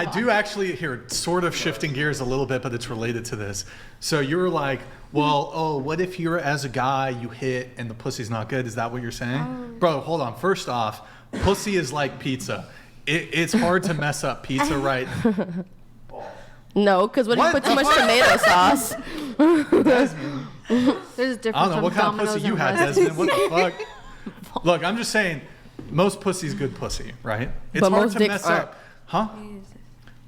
I do actually here, sort of shifting gears a little bit, but it's related to this. So you're like, well, what if you're as a guy, you hit and the pussy's not good? Is that what you're saying? Bro, hold on. First off, pussy is like pizza. It's hard to mess up pizza, right? No, because what if you put too much tomato sauce? Desmond. There's a difference. I don't know what kind of pussy you had, Desmond. What the fuck? Look, I'm just saying, most pussy's good pussy, right? It's But hard most to dicks mess aren't. up. Huh?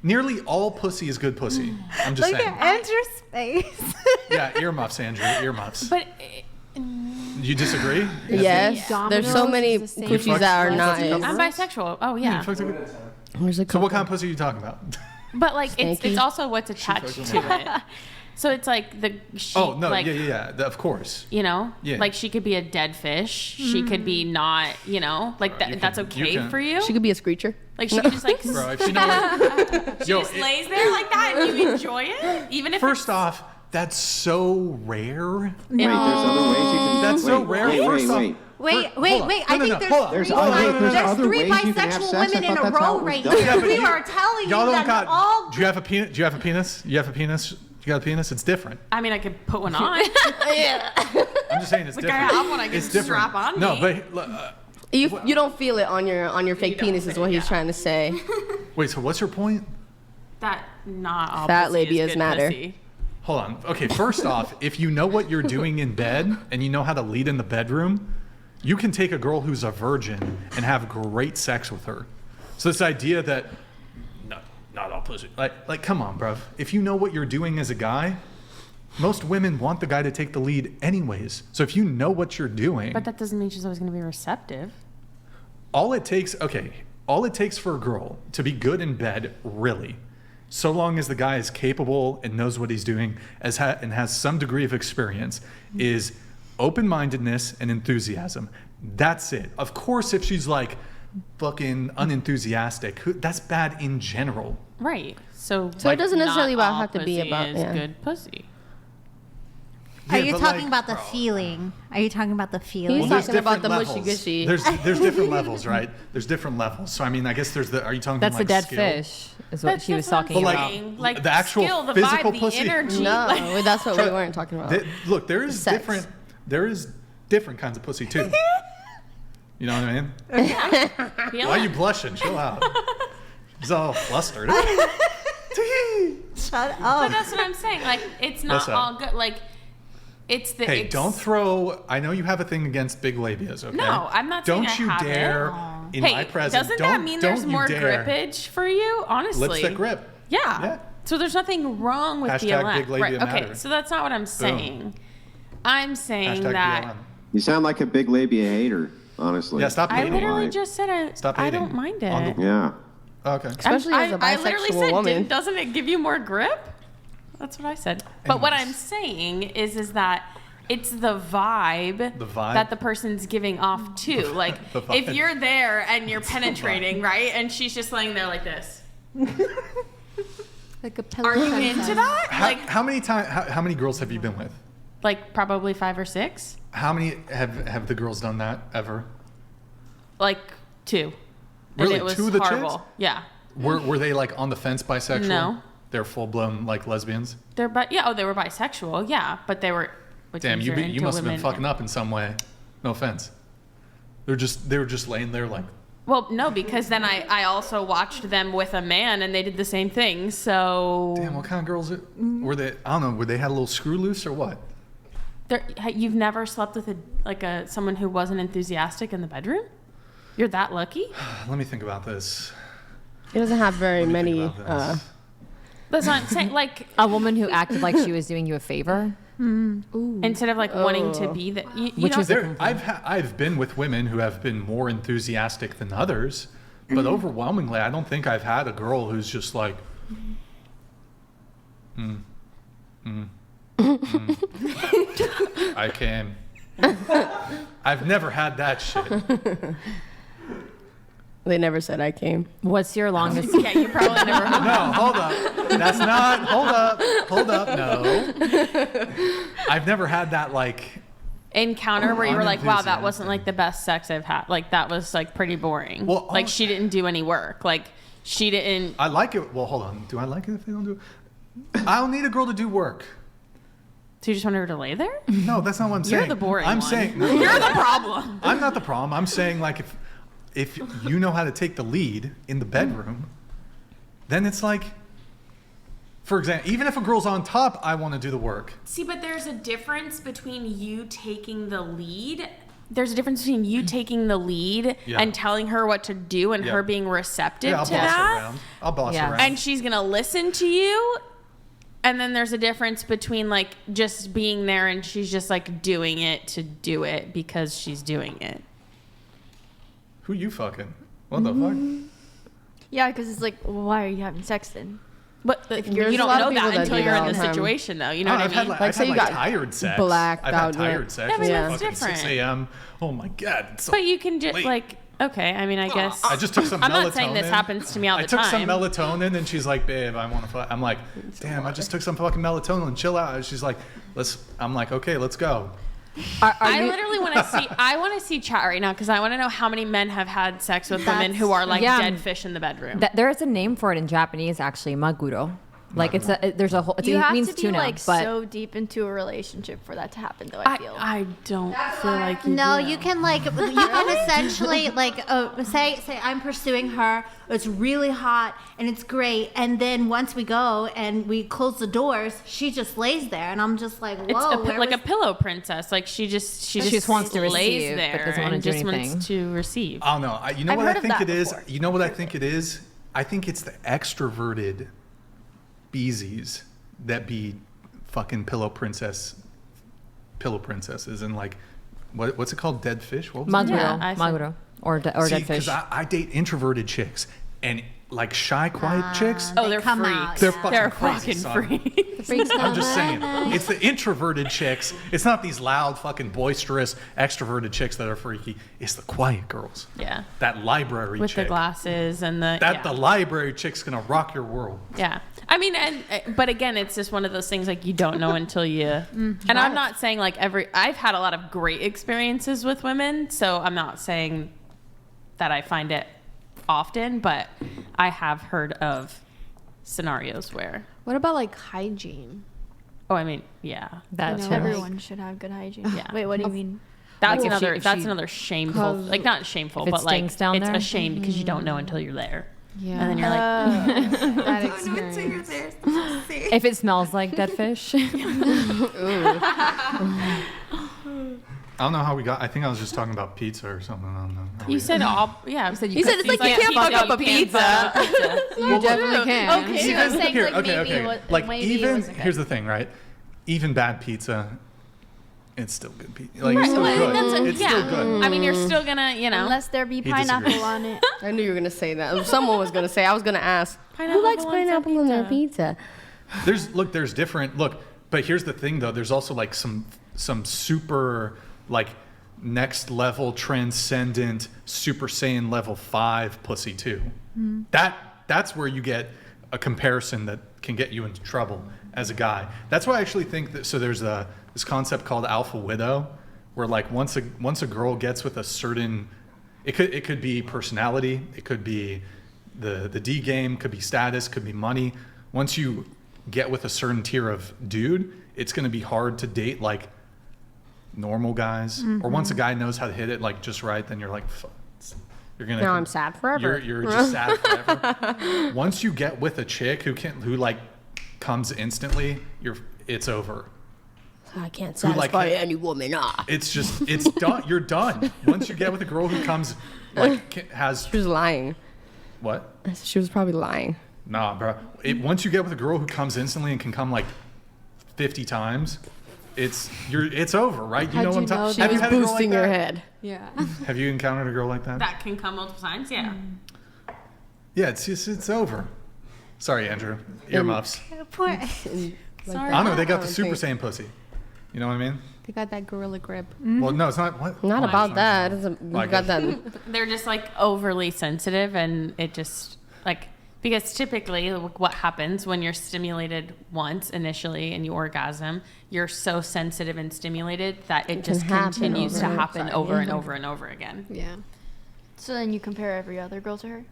Nearly all pussy is good pussy. I'm just Look saying. at Andrew's face. Yeah, earmuffs, Andrew. Earmuffs. But You disagree? Yes. There's so many Domino's is the same. coochies that are not. I'm bisexual. Oh yeah. Where's the So what kind of pussy are you talking about? But like it's Stinky. also what's attached to it. So it's like she. Oh no, like, yeah. Of course. You know, Yeah. like she could be a dead fish. She could be not. You know, like you that's can- okay you can- for you. She could be a screecher. Like she could just like Bro, if you know what, yo, just lays there like that and you enjoy it, even if first off, that's so rare. Wait, there's other ways you can. That's so wait, rare. Wait, First off, wait. Wait. hold on. I No, think no, there's hold on. There's three, other three ways you can have bisexual sex. women I in thought a that's how row it was right done. now. Yeah, but We you- are telling Y'all you don't that got. all. Do you have a penis? Do you have a penis? You have a penis? You got a penis? It's different. I mean I could put one on. I'm just saying it's Like, different. I have one I can it's different. strap on No, me. but You don't feel it on your fake penis is what he's trying to say. wait. So what's your point? That not all Fat pussy is labias good matter. pussy. Hold on. Okay, first off, if you know what you're doing in bed and you know how to lead in the bedroom, you can take a girl who's a virgin and have great sex with her. So this idea that no, not all pussy. Like come on, bruv. If you know what you're doing as a guy, most women want the guy to take the lead anyways. So if you know what you're doing, But that doesn't mean she's always going to be receptive. all it takes for a girl to be good in bed, really, so long as the guy is capable and knows what he's doing and has some degree of experience, is open-mindedness and enthusiasm. That's it. Of course, if she's like fucking unenthusiastic, that's bad in general. Right. So it doesn't necessarily not all have to be pussy about- is yeah. good pussy. Are Yeah, you but, talking like, about the feeling? Are you talking about the feeling? He's there's talking about the different mushy levels. gushy. There's different levels, right? There's different levels. So I mean, I guess there's the. Are you talking That's about the like dead skill? fish, is what she was That's talking what I'm about. saying. Like The actual skill, the physical vibe, pussy? the energy. No, like- that's what we weren't talking about. Look, there is Sex. different. There is different kinds of pussy too. You know what I mean? feel Why are it. you blushing? Chill out. He's all flustered. Shut But up. that's what I'm saying. Like it's What's not up? all good. Like it's the. Hey, it's, don't throw. I know you have a thing against big labias. Okay. No, I'm not saying Don't I you have dare it. in Hey, my presence. doesn't don't, that mean there's don't you more dare. grippage for you? Honestly, Lipstick grip. Yeah. Yeah. So there's nothing wrong with Hashtag BLM. big labia right. Okay. matter. So that's not what I'm saying. I'm saying Hashtag that. BLM. You sound like a big labia hater, honestly. Yeah, stop I hating. literally Why? just said Stop I hating don't mind it. on the- Yeah. Okay. Especially as a I literally bisexual said, woman. doesn't it give you more grip? That's what I said. But what I'm saying is that it's the vibe, The vibe? that the person's giving off too. Like The vibe. if you're there and you're penetrating, right, and she's just laying there like this. Like a Are you into that? How many girls have you been with? Like probably 5 or 6. How many have the girls done that ever? Like 2. Really? And it was 2 of the horrible. chicks? Yeah. Were they like on the fence bisexual? No. They're full blown like lesbians. They were bisexual, yeah, but they were like, Damn, you into must have been women. fucking up in some way. No offense. They were just laying there like. Well, no, because then I also watched them with a man and they did the same thing. So Damn, what kind of girls were they? I don't know. Were they had a little screw loose or what? you've never slept with someone who wasn't enthusiastic in the bedroom? You're that lucky? Let me think about this. He doesn't have very Let me many. think about this. That's what I'm saying. Like A woman who acted like she was doing you a favor. instead of like wanting to be the you Which don't- is There, I've been with women who have been more enthusiastic than others, but overwhelmingly, I don't think I've had a girl who's just like, I came. I've never had that shit. They never said I came. What's your longest? yeah, you probably never heard. No, hold up. That's not. Hold up. No. I've never had that like. Encounter where you were like, wow, that Unenthusiastic. wasn't like the best sex I've had. Like that was like pretty boring. Well, like she didn't do any work. Like she didn't. I like it. Well, hold on. Do I like it if they don't do it? I don't need a girl to do work. So you just want her to lay there? No, that's not what I'm saying. You're the boring I'm one. saying You're the problem. I'm not the problem. I'm saying like if you know how to take the lead in the bedroom, then it's like, for example, even if a girl's on top, I want to do the work. See, but there's a difference between you taking the lead. There's a difference between you taking the lead and telling her what to do and her being receptive I'll to boss her that. around. I'll boss her Yeah. around. And she's going to listen to you. And then there's a difference between like just being there and she's just like doing it to do it because she's doing it. Who you fucking? What the fuck? Yeah, because it's like, well, why are you having sex then? But There's you a don't lot of know people that that until do you're that in all the the time. situation, though. You know Oh, what I I've had mean? I've say had you like got tired sex. blacked I've had out, yeah. tired sex. Yeah, but It's that's fucking different. 6 a.m. Oh my god. It's so But you can just late. like, okay. I mean, I guess. I just took some I'm melatonin. not saying this happens to me all the I took some time. melatonin and she's like, babe, I want to fuck. I'm like, damn, I just took some fucking melatonin. Chill out. And she's like, I'm like, okay, let's go. I literally want to see. I want to see chat right now because I want to know how many men have had sex with women who are like Yeah. dead fish in the bedroom. There is a name for it in Japanese, actually, maguro. Like there's a whole. You It have means to be tuna, like but so deep into a relationship for that to happen, though. I feel. I don't feel like you No, do. you can essentially like say I'm pursuing her. It's really hot and it's great, and then once we go and we close the doors, she just lays there, and I'm just like, whoa, It's like a pillow princess. Like she just wants to lays receive, but there doesn't wanna and do just anything. wants to receive. I don't know. You know I've what heard I of think that it is? before. You know what I think it is? I think it's the extroverted beesies that be fucking pillow princesses and like what's it called? Dead fish? What was it? maguro, Yeah, I said- maguro, or dead fish. Because I date introverted chicks and like shy, quiet chicks. Oh, they're come freaks. out, They're yeah. fucking They're crazy, fucking son. freaks. I'm just saying, it's the introverted chicks. It's not these loud, fucking boisterous, extroverted chicks that are freaky. It's the quiet girls. Yeah. That library With chick. the glasses and the The library chick's gonna rock your world. Yeah. I mean, but again, it's just one of those things like you don't know until you. And I'm not saying like I've had a lot of great experiences with women, so I'm not saying that I find it often, but I have heard of scenarios where. What about like hygiene? Oh, I mean, yeah. That You know, too. everyone should have good hygiene. Yeah. Wait, what do you mean? That's Like if that's she- another shameful, 'Cause like not shameful, if it but like stinks down it's there? a shame because you don't know until you're there, Yeah. and then you're like, That experience. If it smells like dead fish, I don't know how we got. I think I was just talking about pizza or something. I don't know. you said all, yeah. You said He said it's like you can't fuck up a pizza. You definitely can. Okay, so I was saying Here, like okay, maybe okay. it was, Like maybe it even was okay. here's the thing, right? Even bad pizza, it's still good pizza. Like Right, it's still well, good. that's a- It's yeah. still good. I mean, you're still gonna, you know, Unless there be He pineapple disagrees. on it. I knew you were gonna say that. Someone was gonna say. I was gonna ask. Pineapple Who likes on their pineapple on their pizza? There's different. Look, but here's the thing though. There's also like some super like next level transcendent Super Saiyan level 5 pussy too. That's where you get a comparison that can get you into trouble as a guy. That's why I actually think that. So there's this concept called alpha widow, where like once a girl gets with a certain, it could be personality, it could be the D game, could be status, could be money. Once you get with a certain tier of dude, it's going to be hard to date like normal guys. Or once a guy knows how to hit it like just right, then you're like, fuck, you're gonna. Now I'm sad forever. You're just sad forever. Once you get with a chick who like comes instantly, it's over. I can't Who, like, satisfy any woman. It's done. You're done. Once you get with a girl who comes like has She was lying. what? She was probably lying. Nah, bro. Once you get with a girl who comes instantly and can come like 50 times, it's over, right? You know what I'm talking. She Have you was had a girl boosting like your that? head. Yeah. Have you encountered a girl like that? that can come multiple times. Yeah. Yeah, it's over. Sorry, Andrew. Earmuffs. Poor. Sorry. I don't know. They got the I Super think- Saiyan pussy. You know what I mean? They got that gorilla grip. Well, no, it's not. What? Not Why? about that. It's a, Like we got it. that. They're just like overly sensitive, and it just like because typically what happens when you're stimulated once initially and you orgasm, you're so sensitive and stimulated that it just happen continues to over and happen over. over and over and over again. Yeah. So then you compare every other girl to her?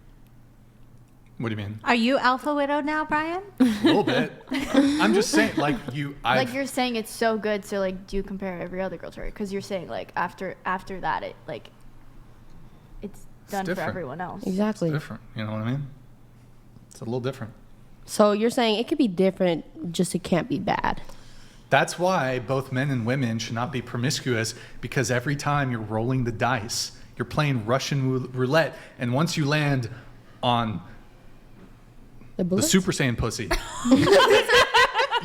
What do you mean? Are you alpha widow now, Brian? A little bit. I'm just saying, like Like you're saying it's so good, so like do you compare every other girl to her? Because you're saying like after that it like it's done for different. everyone else. Exactly. different. You know what I mean? It's a little different. So you're saying it could be different, just it can't be bad. That's why both men and women should not be promiscuous, because every time you're rolling the dice, you're playing Russian roulette, and once you land on the Super Saiyan pussy,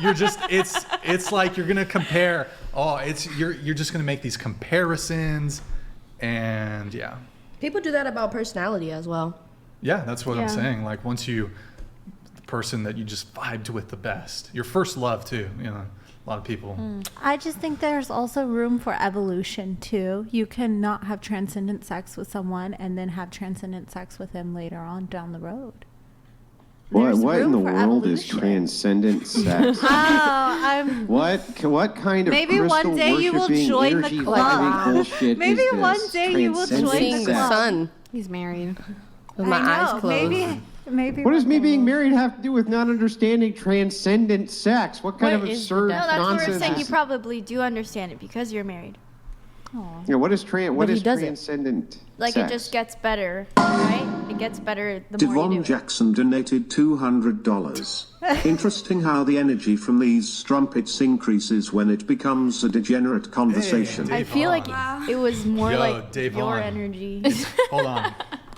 you're just it's like you're gonna compare. You're just gonna make these comparisons, and yeah. People do that about personality as well. Yeah, that's what I'm Yeah. saying. Like once the person that you just vibed with the best, your first love too. You know, a lot of people. I just think there's also room for evolution too. You cannot have transcendent sex with someone and then have transcendent sex with him later on down the road. There's What in room the for world is evolution. transcendent sex? I'm What kind of Maybe one crystal day you will worshipping join the energy club. vibing bullshit Maybe is this? one day you will join the Transcendent Seeing the club. sex. sun He's married. with my I eyes know, closed. Maybe. What does me one being day. married have to do with not understanding transcendent sex? What kind What of is the absurd No, that's what nonsense we're saying. You is- probably do understand it because you're married. Yeah, what is But he doesn't. transcendent Like sex? it just gets better, right? It gets better the more you Devon do it. Jackson donated $200. Interesting how the energy from these strumpets increases when it becomes a degenerate conversation. Hey, I feel like Devon. it was more Yo, like Devon. your energy. Hold on.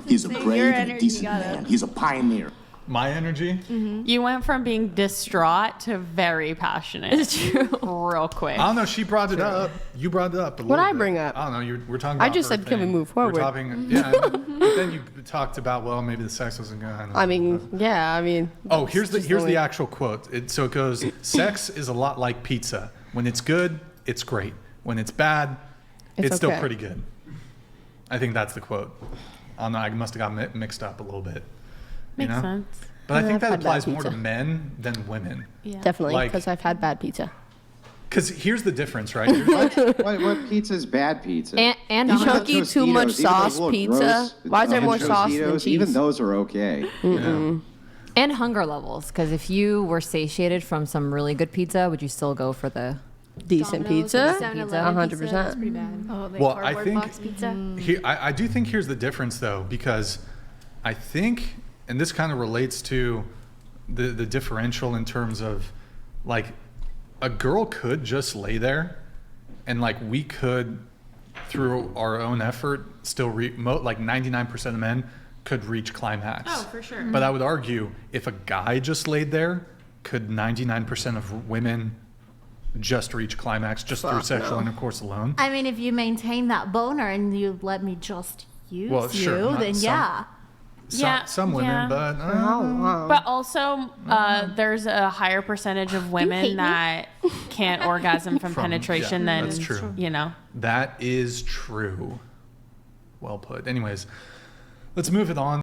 He's a Your brave and a energy decent got man. up. He's a pioneer. My energy. You went from being distraught to very passionate. It's true. Real quick. I don't know. She brought it up. You brought it up. What'd I bring up? I don't know. We're talking. I About just her said, can we thing. move forward? We're talking. Yeah. But then you talked about, well, maybe the sex wasn't good. I mean, yeah, I mean. Oh, here's just the way- actual quote. So it goes: sex is a lot like pizza. When it's good, it's great. When it's bad, it's still okay. pretty good. I think that's the quote. I don't know. I must have got mixed up a little bit. Makes you know? sense. But I think I've that had bad applies more to pizza. men than women. Yeah. Definitely, Like- because I've had bad pizza. Because here's the difference, right? what pizza's bad pizza? And Even chunky, those too much Tostitos, even those sauce little pizza. gross Why is there more sauce than Tostitos, cheese? Even those are okay. Yeah. And hunger levels, because if you were satiated from some really good pizza, would you still go for the Decent Domino's, pizza? 7-Eleven 100%. pizza, that's pretty bad. Oh, the Well, I cardboard think- box pizza. I do think here's the difference, though, because I think, and this kind of relates to the differential in terms of, like, a girl could just lay there, and like we could, through our own effort, still like 99% of men could reach climax. Oh, for sure. But I would argue if a guy just laid there, could 99% of women just reach climax just through Fuck sexual no. intercourse alone? I mean, if you maintain that boner and you let me just use Well, sure, you, not then some- yeah. Some women, yeah. but How long? But also, there's a higher percentage of hate women me? that can't orgasm from penetration yeah, than, that's true. you know. that is true. Well put. Anyways, let's move it on.